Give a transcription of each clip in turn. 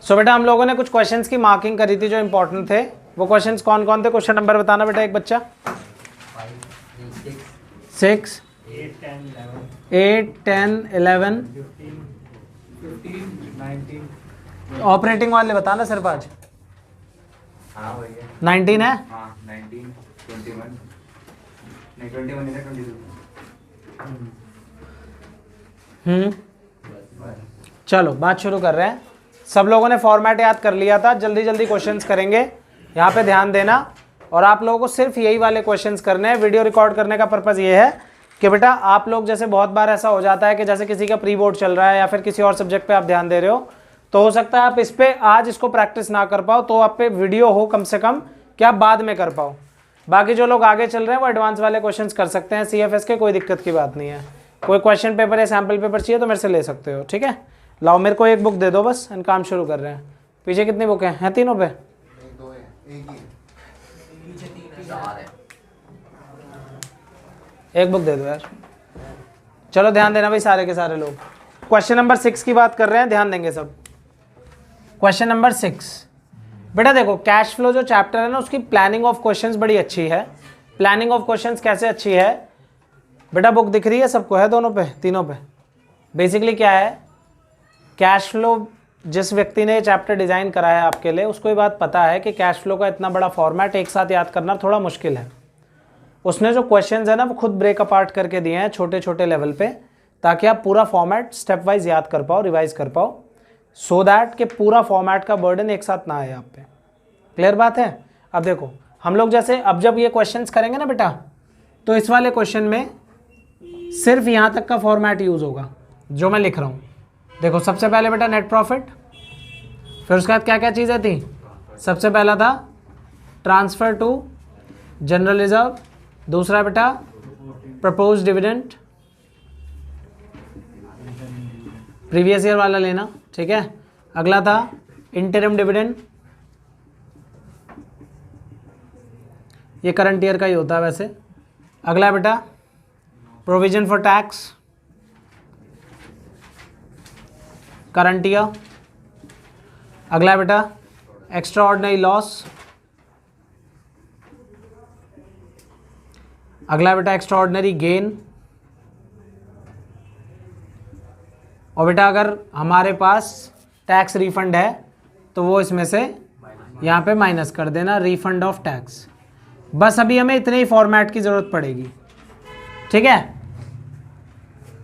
सो बेटा हम लोगों ने कुछ क्वेश्चंस की मार्किंग करी थी जो इंपॉर्टेंट थे। वो क्वेश्चंस कौन कौन थे? क्वेश्चन नंबर बताना बेटा एक बच्चा। 6, 8, 10, 11, ऑपरेटिंग वाले बताना सिर्फ आज। 19 है। 19, 21 नहीं 21 नहीं 22। चलो बात शुरू कर रहे हैं। सब लोगों ने फॉर्मेट याद कर लिया था, जल्दी जल्दी क्वेश्चंस करेंगे। यहाँ पे ध्यान देना और आप लोगों को सिर्फ यही वाले क्वेश्चंस करने हैं। वीडियो रिकॉर्ड करने का पर्पज़ ये है कि बेटा आप लोग जैसे बहुत बार ऐसा हो जाता है कि जैसे किसी का प्री बोर्ड चल रहा है या फिर किसी और सब्जेक्ट पे आप ध्यान दे रहे हो, तो हो सकता है आप इस पे आज इसको प्रैक्टिस ना कर पाओ, तो आप पे वीडियो हो कम से कम कि आप बाद में कर पाओ। बाकी जो लोग आगे चल रहे हैं वो एडवांस वाले क्वेश्चंस कर सकते हैं CFS के, कोई दिक्कत की बात नहीं है। कोई क्वेश्चन पेपर या सैम्पल पेपर चाहिए तो मेरे से ले सकते हो, ठीक है। लाओ मेरे को एक बुक दे दो बस, हम काम शुरू कर रहे हैं। पीछे कितनी बुक हैं? तीनों पे? एक बुक दे दो यार। चलो ध्यान देना भाई सारे के सारे लोग। क्वेश्चन नंबर 6 की बात कर रहे हैं, ध्यान देंगे सब। क्वेश्चन नंबर 6 बेटा देखो, कैश फ्लो जो चैप्टर है ना उसकी प्लानिंग ऑफ क्वेश्चंस बड़ी अच्छी है। प्लानिंग ऑफ क्वेश्चंस कैसे अच्छी है बेटा? बुक दिख रही है सबको? है दोनों पे, तीनों पे? बेसिकली क्या है, कैश फ्लो जिस व्यक्ति ने चैप्टर डिज़ाइन करा है आपके लिए, उसको ये बात पता है कि कैश फ्लो का इतना बड़ा फॉर्मेट एक साथ याद करना थोड़ा मुश्किल है। उसने जो क्वेश्चंस है ना वो खुद ब्रेक अपार्ट करके दिए हैं छोटे छोटे लेवल पे, ताकि आप पूरा फॉर्मेट स्टेप वाइज याद कर पाओ, रिवाइज कर पाओ, सो दैट कि पूरा फॉर्मेट का बर्डन एक साथ ना आए आप पे। क्लियर बात है? अब देखो हम लोग जैसे अब जब ये क्वेश्चंस करेंगे ना बेटा, तो इस वाले क्वेश्चन में सिर्फ यहाँ तक का फॉर्मेट यूज़ होगा जो मैं लिख रहा हूँ। देखो सबसे पहले बेटा नेट प्रॉफिट, फिर उसके बाद क्या क्या चीज़ें थी? सबसे पहला था ट्रांसफ़र टू जनरल रिजर्व, दूसरा बेटा प्रपोज डिविडेंड, प्रीवियस ईयर वाला लेना, ठीक है। अगला था इंटरिम डिविडेंड, ये करंट ईयर का ही होता है वैसे। अगला बेटा provision for tax, current year. अगला बेटा एक्स्ट्रा ऑर्डिनरी लॉस, अगला बेटा एक्स्ट्रा ऑर्डिनरी गेन। और बेटा अगर हमारे पास टैक्स रिफंड है तो वो इसमें से यहाँ पे माइनस कर देना, रिफंड ऑफ टैक्स। बस अभी हमें इतने ही फॉर्मेट की ज़रूरत पड़ेगी, ठीक है।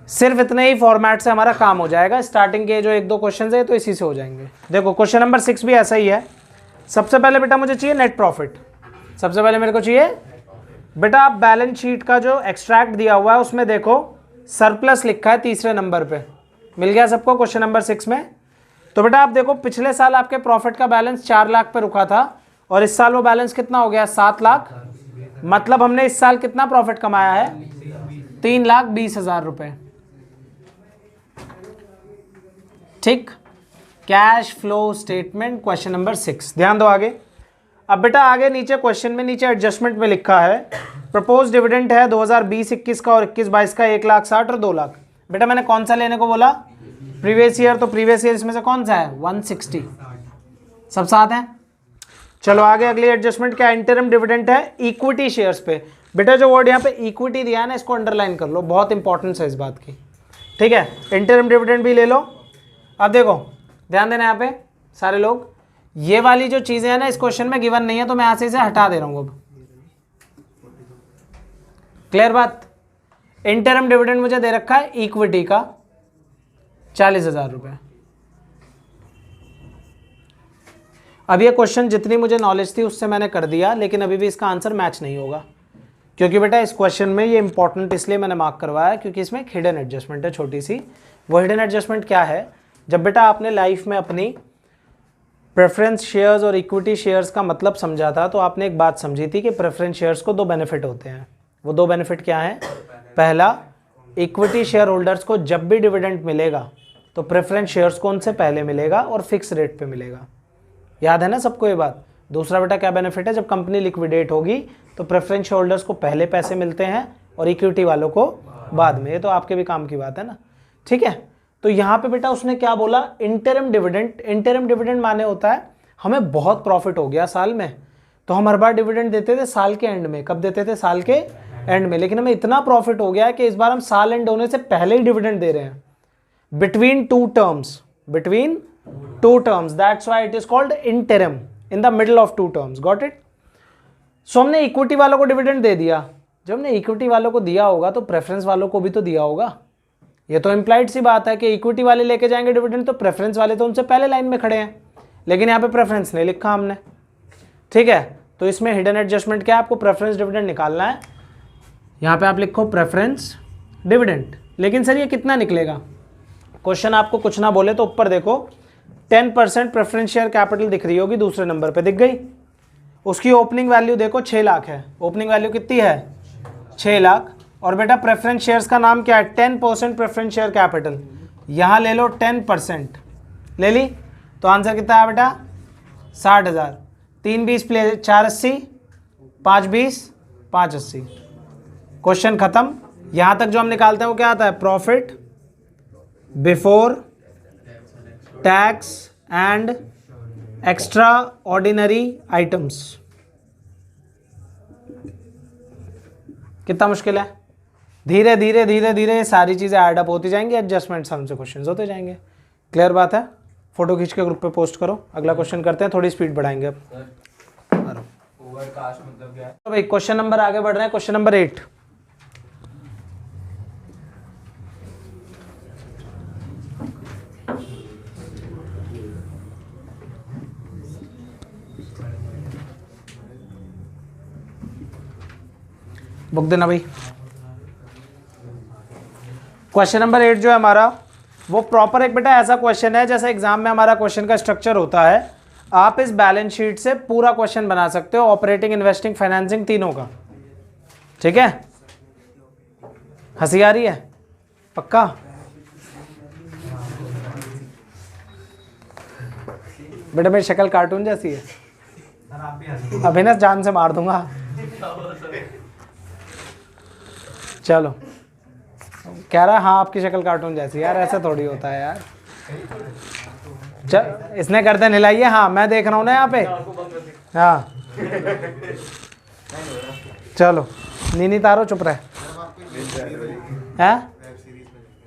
सिर्फ इतने ही फॉर्मेट से हमारा काम हो जाएगा। स्टार्टिंग के जो एक दो क्वेश्चन है तो इसी से हो जाएंगे। देखो क्वेश्चन नंबर 6 भी ऐसा ही है। सबसे पहले बेटा मुझे चाहिए नेट प्रॉफिट। सबसे पहले मेरे को चाहिए बेटा, आप बैलेंस शीट का जो एक्सट्रैक्ट दिया हुआ है उसमें देखो सरप्लस लिखा है तीसरे नंबर पे। मिल गया सबको क्वेश्चन नंबर 6 में? तो बेटा आप देखो पिछले साल आपके प्रॉफिट का बैलेंस 4 लाख पे रुका था और इस साल वो बैलेंस कितना हो गया? 7 लाख। मतलब हमने इस साल कितना प्रॉफिट कमाया है? 3,20,000 रुपए, ठीक। Cash flow statement question number 6। ध्यान दो आगे। अब बेटा आगे नीचे क्वेश्चन में नीचे एडजस्टमेंट में लिखा है प्रपोज डिविडेंड है 2020-21 का और 21-22 का 1,60,000 और 2 लाख। बेटा मैंने कौन सा लेने को बोला? Previous year. तो प्रीवियस ईयर इसमें से कौन सा है? 160। सब साथ हैं? चलो आगे अगली एडजस्टमेंट क्या? इंटरिम डिविडेंड है इक्विटी शेयर्स पे। बेटा जो वर्ड यहाँ पे इक्विटी दिया है ना इसको अंडरलाइन कर लो, बहुत इंपॉर्टेंस है इस बात की, ठीक है। इंटरिम डिविडेंड भी ले लो। अब देखो ध्यान देना यहाँ पे सारे लोग, ये वाली जो चीजें हैं ना इस क्वेश्चन में गिवन नहीं है तो मैं यहाँ से इसे हटा दे रहा हूँ अब। क्लियर बात? इंटरिम डिविडेंड मुझे दे रखा है इक्विटी का 40,000 रुपये। अब ये क्वेश्चन जितनी मुझे नॉलेज थी उससे मैंने कर दिया, लेकिन अभी भी इसका आंसर मैच नहीं होगा, क्योंकि बेटा इस क्वेश्चन में ये इंपॉर्टेंट इसलिए मैंने मार्क करवाया क्योंकि इसमें एक हिडन एडजस्टमेंट है छोटी सी। वो हिडन एडजस्टमेंट क्या है? जब बेटा आपने लाइफ में अपनी प्रेफरेंस शेयर्स और इक्विटी शेयर्स का मतलब समझा था तो आपने एक बात समझी थी कि प्रेफरेंस शेयर्स को 2 बेनिफिट होते हैं। वो 2 बेनिफिट क्या हैं? पहला, इक्विटी शेयर होल्डर्स को जब भी डिविडेंड मिलेगा तो प्रेफरेंस शेयर्स को उनसे पहले मिलेगा और फिक्स रेट पे मिलेगा। याद है ना सबको ये बात? दूसरा बेटा क्या बेनिफिट है? जब कंपनी लिक्विडेट होगी तो प्रेफरेंस होल्डर्स को पहले पैसे मिलते हैं और इक्विटी वालों को बाद में। ये तो आपके भी काम की बात है ना, ठीक है। तो यहाँ पे बेटा उसने क्या बोला, इंटरम डिविडेंड। इंटरम डिविडेंड माने होता है हमें बहुत प्रॉफिट हो गया साल में, तो हम हर बार डिविडेंड देते थे साल के एंड में। कब देते थे? साल के एंड में। लेकिन हमें इतना प्रॉफिट हो गया है कि इस बार हम साल एंड होने से पहले ही डिविडेंड दे रहे हैं, between two terms, between two terms, that's why it is called interim, in the middle of two terms. Got it? So हमने इक्विटी वालों को डिविडेंड दे दिया। जब हमने इक्विटी वालों को दिया होगा तो प्रेफरेंस वालों को भी तो दिया होगा। ये तो इम्प्लाइड सी बात है कि इक्विटी वाले लेके जाएंगे डिविडेंड, तो प्रेफरेंस वाले तो उनसे पहले लाइन में खड़े हैं, लेकिन यहाँ पे प्रेफरेंस नहीं लिखा हमने। ठीक है, तो इसमें हिडन एडजस्टमेंट क्या है, आपको प्रेफरेंस डिविडेंड निकालना है। यहाँ पे आप लिखो प्रेफरेंस डिविडेंड। लेकिन सर ये कितना निकलेगा? क्वेश्चन आपको कुछ ना बोले तो ऊपर देखो 10% प्रेफरेंस शेयर कैपिटल दिख रही होगी, दूसरे नंबर पे दिख गई। उसकी ओपनिंग वैल्यू देखो 6 लाख है। ओपनिंग वैल्यू कितनी है? 6 लाख। और बेटा प्रेफरेंस शेयर्स का नाम क्या है? 10% प्रेफरेंस शेयर कैपिटल। यहाँ ले लो 10%, ले ली, तो आंसर कितना है बेटा? 60,000। 3 20 प्ले 4 80, 5 20 5 80। क्वेश्चन खत्म। यहाँ तक जो हम निकालते हैं वो क्या आता है? Profit before tax and extra ordinary items. कितना मुश्किल है? धीरे धीरे धीरे धीरे सारी चीज़ें ऐड अप होती जाएंगी, एडजस्टमेंट हमसे क्वेश्चन होते जाएंगे। क्लियर बात है? फोटो खींच के ग्रुप पे पोस्ट करो। अगला क्वेश्चन करते हैं, थोड़ी स्पीड बढ़ाएंगे अब। ओवरकास्ट मतलब क्या है? तो भाई क्वेश्चन नंबर आगे बढ़ रहे हैं, क्वेश्चन नंबर 8। बुक देना भाई। क्वेश्चन नंबर 8 जो है हमारा वो प्रॉपर एक बेटा ऐसा क्वेश्चन है जैसे एग्जाम में हमारा क्वेश्चन का स्ट्रक्चर होता है। आप इस बैलेंस शीट से पूरा क्वेश्चन बना सकते हो, ऑपरेटिंग, इन्वेस्टिंग, फाइनेंसिंग, तीनों का। ठीक है? हंसी आ रही है? पक्का? बेटा मेरी शक्ल कार्टून जैसी है, अभी ना जान से मार दूंगा। चलो, कह रहा है हाँ आपकी शक्ल कार्टून जैसी। यार ऐसा थोड़ी होता है यार। चल इसने गर्दन हिलाई है। हाँ मैं देख रहा हूँ ना यहाँ पे। हाँ चलो नीनी तारो चुप रहे हैं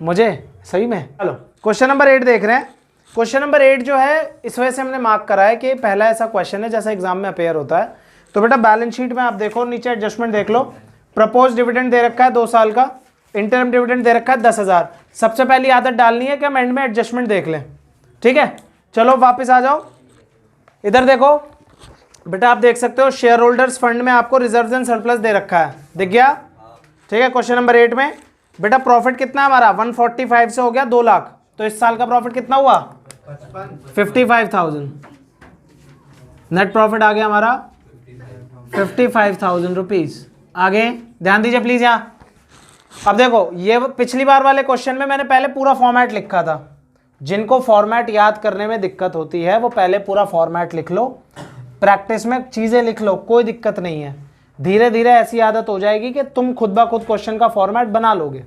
मुझे सही में। चलो क्वेश्चन नंबर 8 देख रहे हैं। क्वेश्चन नंबर 8 जो है इस वजह से हमने मार्क करा है कि पहला ऐसा क्वेश्चन है जैसा एग्जाम में अपेयर होता है। तो बेटा बैलेंस शीट में आप देखो, नीचे एडजस्टमेंट देख लो। प्रपोज डिविडेंड दे रखा है 2 साल का, इंटरम डिविडेंड दे रखा है 10,000। सबसे पहली आदत डालनी है कि हम एंड में एडजस्टमेंट देख लें। ठीक है, चलो वापस आ जाओ, इधर देखो बेटा। आप देख सकते हो शेयर होल्डर्स फंड में आपको रिजर्व एंड सरप्लस दे रखा है, दिख गया? ठीक है, क्वेश्चन नंबर 8 में बेटा प्रॉफिट कितना है हमारा? 145 से हो गया 2 लाख। तो इस साल का प्रॉफिट कितना हुआ? 55,000। नेट प्रॉफिट आ गया हमारा 55,000 रुपीज। आगे ध्यान दीजिए प्लीज। यहाँ अब देखो, ये पिछली बार वाले क्वेश्चन में मैंने पहले पूरा फॉर्मेट लिखा था। जिनको फॉर्मेट याद करने में दिक्कत होती है वो पहले पूरा फॉर्मेट लिख लो, प्रैक्टिस में चीजें लिख लो, कोई दिक्कत नहीं है। धीरे धीरे ऐसी आदत हो जाएगी कि तुम खुद ब खुद क्वेश्चन का फॉर्मेट बना लोगे।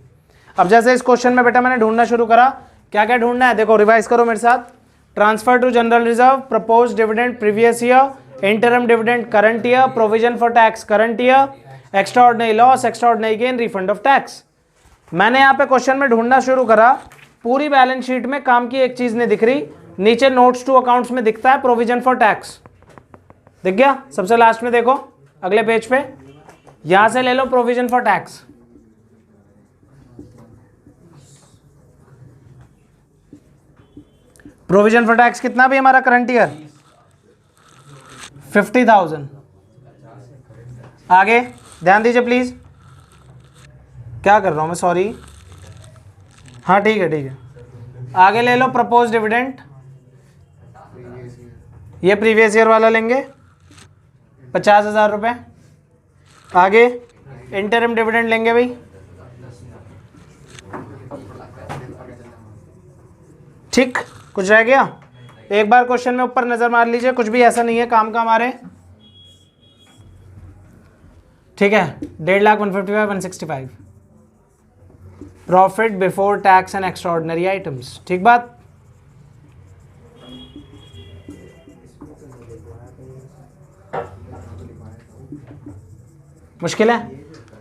अब जैसे इस क्वेश्चन में बेटा मैंने ढूंढना शुरू करा, क्या क्या ढूंढना है देखो, रिवाइज करो मेरे साथ। Transfer to general reserve, propose dividend previous year, interim dividend current year, provision for tax current year, extraordinary loss, extraordinary gain, refund of tax. मैंने यहाँ पे क्वेश्चन में ढूंढना शुरू करा, पूरी बैलेंस शीट में काम की एक चीज नहीं दिख रही। नीचे नोट्स टू अकाउंट्स में दिखता है प्रोविजन फॉर टैक्स, दिख गया? सबसे लास्ट में देखो अगले पेज पे, यहां से ले लो provision for tax. Provision for tax कितना भी हमारा करंट ईयर? 50,000। आगे ध्यान दीजिए प्लीज, क्या कर रहा हूं मैं, सॉरी। हाँ ठीक है ठीक है। आगे ले लो प्रपोज डिविडेंड, ये प्रीवियस ईयर वाला लेंगे 50,000 रुपये। आगे इंटरम डिविडेंड लेंगे भाई, ठीक। कुछ रह गया? एक बार क्वेश्चन में ऊपर नजर मार लीजिए, कुछ भी ऐसा नहीं है काम का हमारे। ठीक है, 1,50,000, 155, 165 profit before tax and extraordinary items, ठीक बात। मुश्किल है,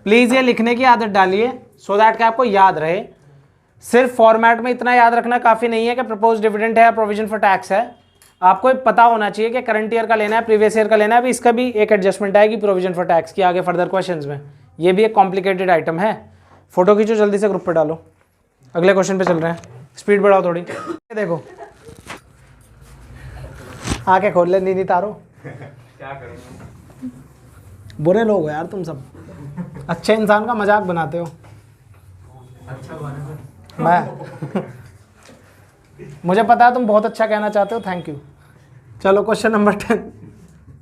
प्लीज ये लिखने की आदत डालिए सो दैट कि आपको याद रहे। सिर्फ फॉर्मेट में इतना याद रखना काफी नहीं है कि प्रपोज डिविडेंड है या प्रोविजन फॉर टैक्स है, आपको पता होना चाहिए कि करंट ईयर का लेना है, प्रीवियस ईयर का लेना है। अभी इसका भी एक एडजस्टमेंट आएगी प्रोविजन फॉर टैक्स की आगे फर्दर क्वेश्चंस में। ये भी एक कॉम्प्लिकेटेड आइटम है। फोटो खींचो जल्दी से, ग्रुप पे डालो। अगले क्वेश्चन पे चल रहे हैं, स्पीड बढ़ाओ थोड़ी। देखो आके खोल ले नीनी तारो। क्या करूँ? बुरे लोग हो यार तुम सब, अच्छे इंसान का मजाक बनाते हो। अच्छा बना मैं मुझे पता है तुम बहुत अच्छा कहना चाहते हो, थैंक यू। चलो क्वेश्चन नंबर 10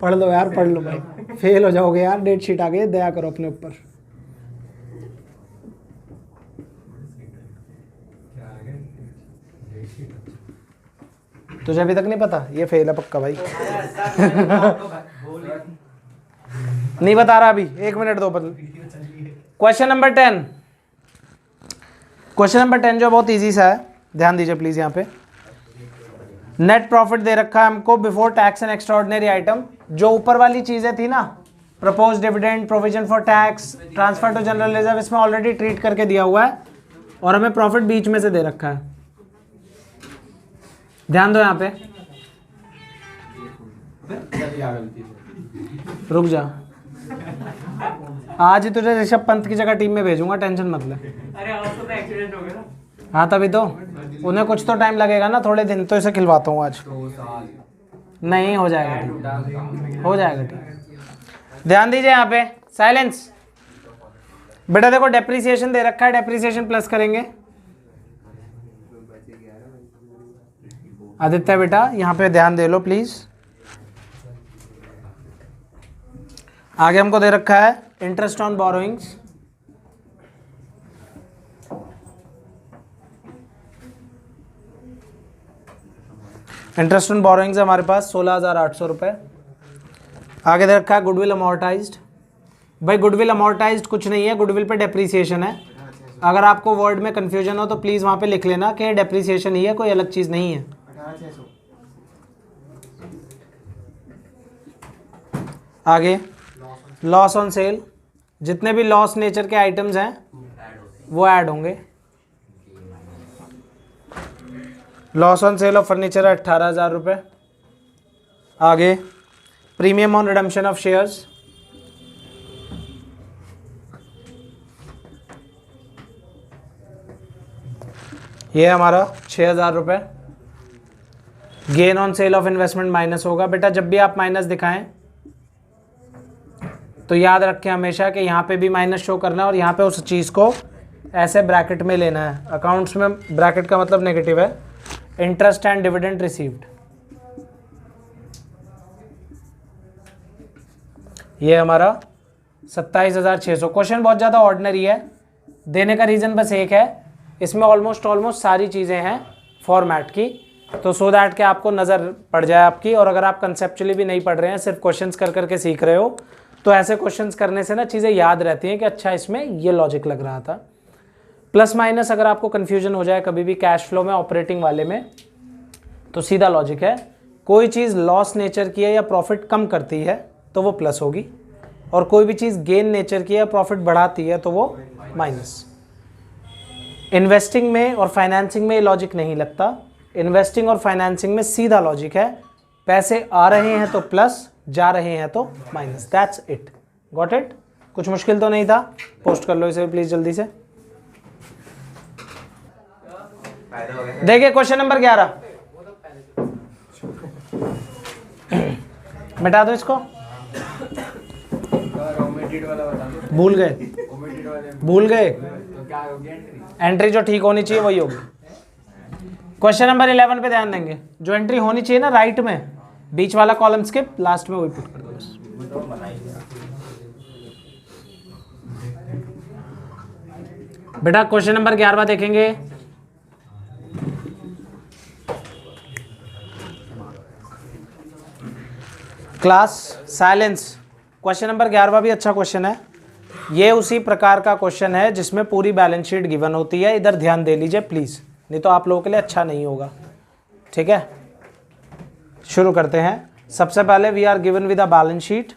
पढ़ लो यार, पढ़ लो भाई, फेल हो जाओगे यार, डेट शीट आ गई, दया करो अपने ऊपर। तुझे अभी तक नहीं पता, ये फेल है पक्का भाई। नहीं बता रहा अभी, 1 मिनट दो बदल। क्वेश्चन नंबर 10, क्वेश्चन नंबर 10 जो बहुत इजी सा है, ध्यान दीजिए प्लीज। यहाँ पे नेट प्रॉफिट दे रखा है हमको before tax and extraordinary item. जो ऊपर वाली चीजें थी ना, propose dividend, provision for tax, transfer to general reserve, इसमें ऑलरेडी ट्रीट करके दिया हुआ है और हमें प्रॉफिट बीच में से दे रखा है। ध्यान दो यहाँ पे, रुक जा, आज ही तुझे ऋषभ पंत की जगह टीम में भेजूंगा, टेंशन मत ले। अरे आज तो एक्सीडेंट हो गया ना। हाँ तभी तो, उन्हें कुछ तो टाइम लगेगा ना, थोड़े दिन, तो इसे खिलवाता हूँ आज। 2 साल नहीं हो जाएगा ठीक, हो जाएगा ठीक। ध्यान दीजिए यहाँ पे, साइलेंस। बेटा देखो डेप्रिसिएशन दे रखा है, डेप्रिसिएशन प्लस करेंगे। आदित्य बेटा यहाँ पे ध्यान दे लो प्लीज। आगे हमको दे रखा है interest on borrowings, interest on borrowings हमारे पास 16,800 रुपये। आगे दे रखा है गुडविल अमोर्टाइज्ड। भाई गुडविल अमोर्टाइज्ड कुछ नहीं है, गुडविल पे डेप्रीसिएशन है। अगर आपको वर्ड में कंफ्यूजन हो तो प्लीज़ वहाँ पे लिख लेना कि डेप्रीसिएशन ही है, कोई अलग चीज़ नहीं है। आगे लॉस ऑन सेल, जितने भी लॉस नेचर के आइटम्स हैं वो ऐड होंगे। Loss on sale of furniture है 18,000 रुपये। आगे premium on redemption of shares, ये हमारा 6,000 रुपये। Gain on sale of investment minus होगा। बेटा जब भी आप माइनस दिखाएं तो याद रखें हमेशा कि यहाँ पे भी माइनस शो करना है और यहाँ पे उस चीज़ को ऐसे ब्रैकेट में लेना है। अकाउंट्स में ब्रैकेट का मतलब नेगेटिव है। इंटरेस्ट एंड डिविडेंड रिसीव्ड, ये हमारा 27,600। क्वेश्चन बहुत ज़्यादा ऑर्डिनरी है, देने का रीज़न बस एक है, इसमें ऑलमोस्ट सारी चीज़ें हैं फॉर्मेट की, तो सो दैट कि आपको नज़र पड़ जाए आपकी। और अगर आप कंसेप्चुअली भी नहीं पढ़ रहे हैं, सिर्फ क्वेश्चंस कर करके सीख रहे हो, तो ऐसे क्वेश्चंस करने से ना चीज़ें याद रहती हैं कि अच्छा इसमें ये लॉजिक लग रहा था। प्लस माइनस अगर आपको कन्फ्यूजन हो जाए कभी भी कैश फ्लो में, ऑपरेटिंग वाले में, तो सीधा लॉजिक है, कोई चीज़ लॉस नेचर की है या प्रॉफिट कम करती है तो वो प्लस होगी, और कोई भी चीज़ गेन नेचर की है, प्रॉफिट बढ़ाती है तो वो माइनस। इन्वेस्टिंग में और फाइनेंसिंग में ये लॉजिक नहीं लगता। इन्वेस्टिंग और फाइनेंसिंग में सीधा लॉजिक है, पैसे आ रहे हैं तो प्लस, जा रहे हैं तो minus, that's it. Got it? कुछ मुश्किल तो नहीं था? पोस्ट कर लो इसे प्लीज जल्दी से। देखिए क्वेश्चन नंबर 11, मिटा दो इसको, भूल गए, भूल गए, एंट्री जो ठीक होनी चाहिए वही होगी। क्वेश्चन नंबर 11 पे ध्यान देंगे, जो एंट्री होनी चाहिए ना राइट में, बीच वाला कॉलम स्किप, लास्ट में वही पुट कर दो बस। बेटा क्वेश्चन नंबर 11 देखेंगे, क्लास साइलेंस। क्वेश्चन नंबर 11 भी अच्छा क्वेश्चन है, ये उसी प्रकार का क्वेश्चन है जिसमें पूरी बैलेंस शीट गिवन होती है। इधर ध्यान दे लीजिए प्लीज़, नहीं तो आप लोगों के लिए अच्छा नहीं होगा। ठीक है, शुरू करते हैं। सबसे पहले we are given with a balance sheet.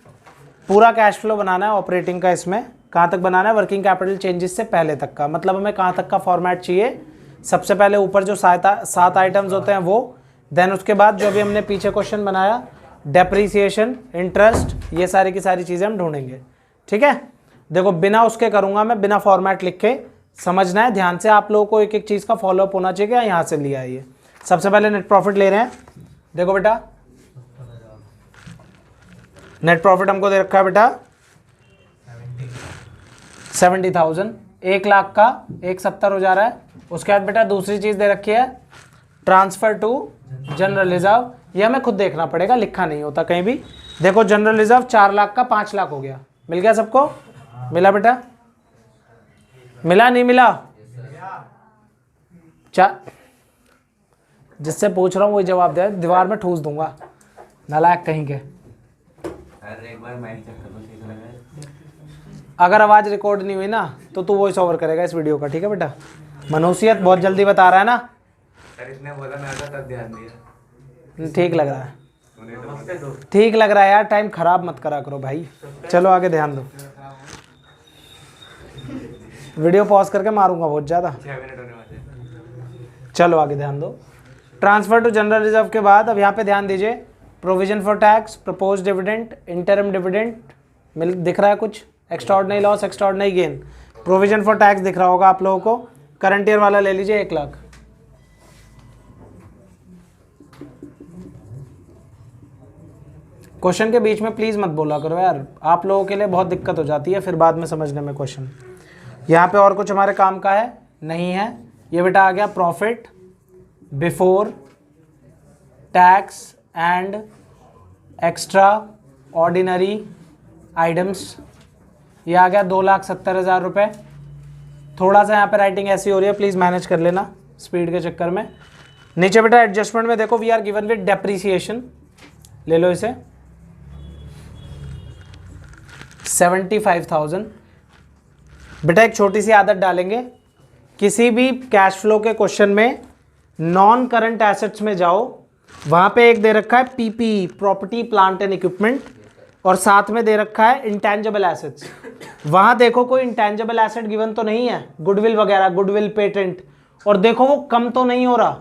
पूरा कैश फ्लो बनाना है ऑपरेटिंग का। इसमें कहाँ तक बनाना है? वर्किंग कैपिटल चेंजेस से पहले तक का। मतलब हमें कहाँ तक का फॉर्मेट चाहिए? सबसे पहले ऊपर जो 7 आइटम्स होते हैं वो, देन उसके बाद जो अभी हमने पीछे क्वेश्चन बनाया, डेप्रीसिएशन, इंटरेस्ट, ये सारी की सारी चीज़ें हम ढूंढेंगे। ठीक है, देखो बिना उसके करूँगा मैं, बिना फॉर्मेट लिख के। समझना है ध्यान से, आप लोगों को एक एक चीज़ का फॉलोअप होना चाहिए कि यहाँ से लिया है ये। सबसे पहले नेट प्रॉफिट ले रहे हैं। देखो बेटा, नेट प्रॉफिट हमको दे रखा है बेटा 70,000। 1 लाख का 170 हो जा रहा है। उसके बाद बेटा दूसरी चीज़ दे रखी है ट्रांसफ़र टू जनरल रिजर्व। ये हमें खुद देखना पड़ेगा, लिखा नहीं होता कहीं भी। देखो जनरल रिजर्व 4 लाख का 5 लाख हो गया। मिल गया सबको? मिला बेटा? मिला नहीं मिला? जिससे पूछ रहा हूँ वही जवाब दे, दीवार में ठूस दूंगा, नालायक कहीं के। एक बार मैं चेक कर लूं, ठीक लगा है? अगर आवाज़ रिकॉर्ड नहीं हुई ना तो तू वॉइस ओवर करेगा इस वीडियो का। ठीक है बेटा? मनुष्यत बहुत जल्दी बता रहा है ना। सर इसने बोला, मैं आता तब ध्यान दिया। ठीक लग रहा है, नमस्ते दो। ठीक लग रहा है यार। टाइम खराब मत करा करो भाई। चलो आगे ध्यान दो। वीडियो पॉज करके मारूंगा बहुत ज़्यादा। 6 मिनट होने वाले हैं। चलो आगे ध्यान दो। ट्रांसफर टू जनरल रिजर्व के बाद अब यहाँ पे ध्यान दीजिए, provision for tax, propose dividend, interim dividend, मिल दिख रहा है कुछ? Extraordinary loss, extraordinary gain. Provision for tax दिख रहा होगा आप लोगों को। करंट ईयर वाला ले लीजिए 1 लाख। क्वेश्चन के बीच में प्लीज़ मत बोला करो यार, आप लोगों के लिए बहुत दिक्कत हो जाती है फिर बाद में समझने में क्वेश्चन। यहाँ पे और कुछ हमारे काम का है नहीं है। ये बेटा आ गया profit before tax and extra ordinary items. ये आ गया 2,70,000 रुपये। थोड़ा सा यहाँ पे राइटिंग ऐसी हो रही है, प्लीज़ मैनेज कर लेना स्पीड के चक्कर में। नीचे बेटा एडजस्टमेंट में देखो, we are given with depreciation, ले लो इसे 75,000। बेटा एक छोटी सी आदत डालेंगे, किसी भी कैश फ्लो के क्वेश्चन में नॉन करंट एसेट्स में जाओ, वहाँ पे एक दे रखा है PP, property plant and equipment, और साथ में दे रखा है इंटेंजिबल एसेट्स। वहाँ देखो कोई इंटेंजिबल एसेट गिवन तो नहीं है, गुडविल वगैरह, गुडविल, पेटेंट, और देखो वो कम तो नहीं हो रहा।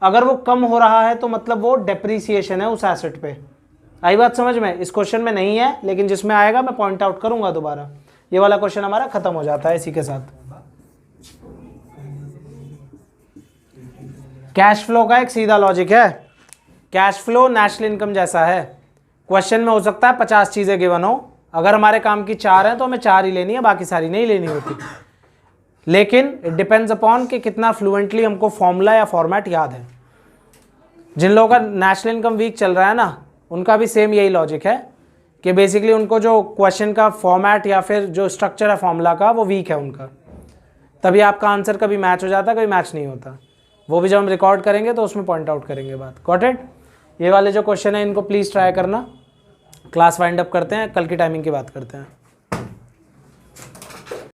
अगर वो कम हो रहा है तो मतलब वो डेप्रीसिएशन है उस एसेट पे। आई बात समझ में? इस क्वेश्चन में नहीं है, लेकिन जिसमें आएगा मैं पॉइंट आउट करूंगा दोबारा। ये वाला क्वेश्चन हमारा खत्म हो जाता है इसी के साथ। कैश फ्लो का एक सीधा लॉजिक है, कैश फ्लो नेशनल इनकम जैसा है। क्वेश्चन में हो सकता है 50 चीज़ें गिवन हो, अगर हमारे काम की 4 हैं तो हमें 4 ही लेनी है, बाकी सारी नहीं लेनी होती। लेकिन इट डिपेंड्स अपॉन कि कितना फ्लुएंटली हमको फॉर्मूला या फॉर्मेट याद है। जिन लोगों का नेशनल इनकम वीक चल रहा है ना, उनका भी सेम यही लॉजिक है कि बेसिकली उनको जो क्वेश्चन का फॉर्मेट या फिर जो स्ट्रक्चर है फॉर्मूला का वो वीक है उनका, तभी आपका आंसर कभी मैच हो जाता है, कभी मैच नहीं होता। वो भी जब हम रिकॉर्ड करेंगे तो उसमें पॉइंट आउट करेंगे बात। Got it? ये वाले जो क्वेश्चन है इनको प्लीज़ ट्राई करना। क्लास वाइंड अप करते हैं, कल की टाइमिंग की बात करते हैं।